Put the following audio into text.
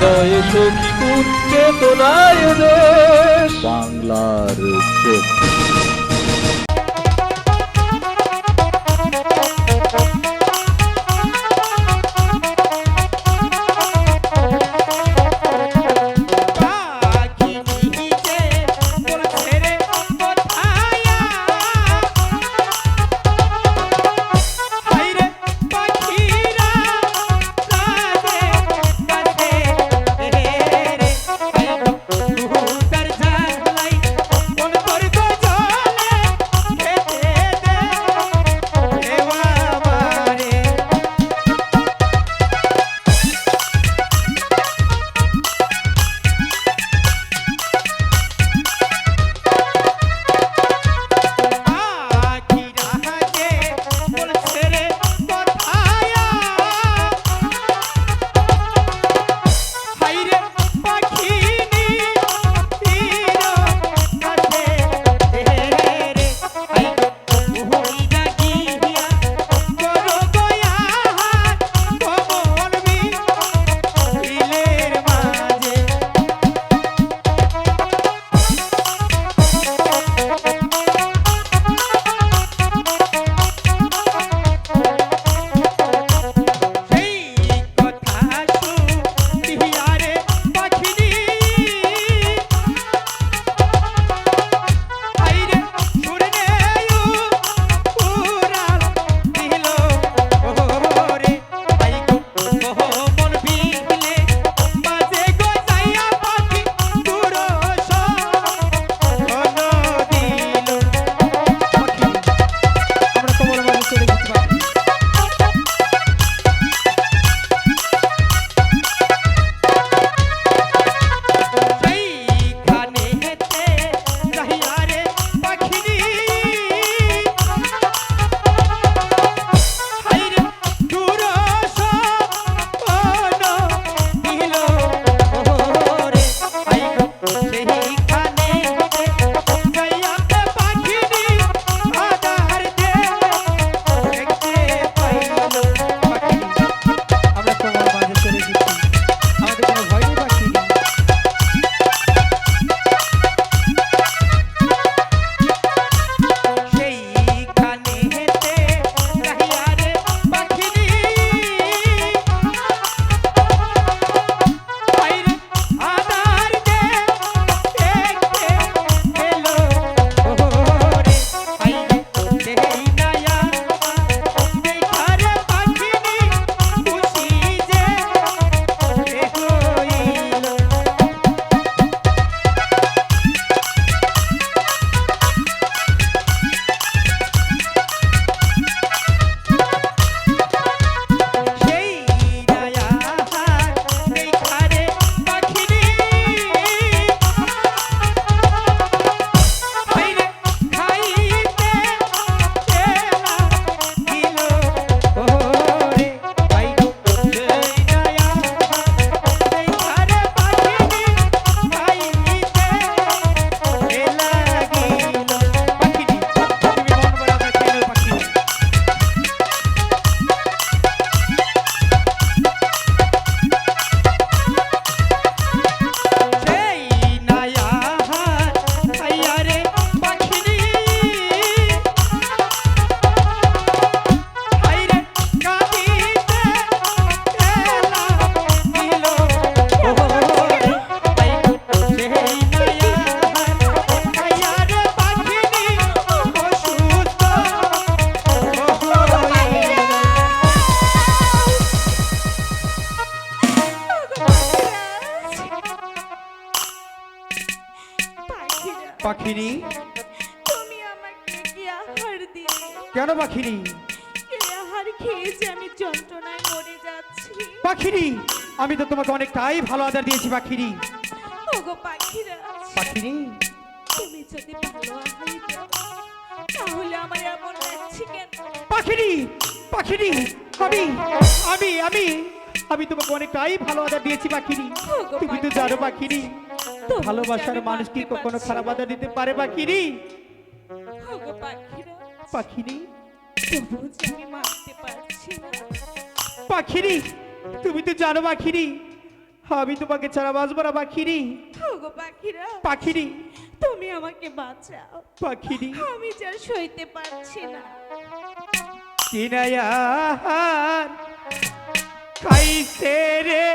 হৃদয়ে সখী কোন চেতনায় দেশ বাংলার চোখ। পাখিনি তুমি আমাকে কি আহার দিলে? কেন পাখিনি? এই আহার খেয়ে যে আমি যন্ত্রণায় মরে যাচ্ছি। পাখিনি আমি তো তোমাকে অনেকটাই ভালো আদর দিয়েছি পাখিনি। ওগো পাখিরা, পাখিনি তুমি যদি ভালো আহার দাও তাহলে আমার এমন লাগছে কেন? পাখিনি পাখিনি আমি আমি আমি আমি তোমাকে অনেকটাই ভালো আদর দিয়েছি পাখিনি। ওগো তুমি তো পাখিরা, জানো পাখিনি তুমি ভালোবাসার জানো মানুষ কি মানতে কখনো পারছি খারাপ না। আদর দিতে পারে পাখিনি? ওগো পাখিরা, পাখিনি তবুও যে আমি মানতে পারছি না। পাখিনি তুমি তো জানো পাখিনি আমি তোমাকে ছাড়া বাঁচবো না পাখিরি। ওগো পাখিরা, পাখিরি, তুমি আমাকে বাঁচাও। পাখিরি। আমি যা সইতে পারছি না। কিনায়ার খাইছে রে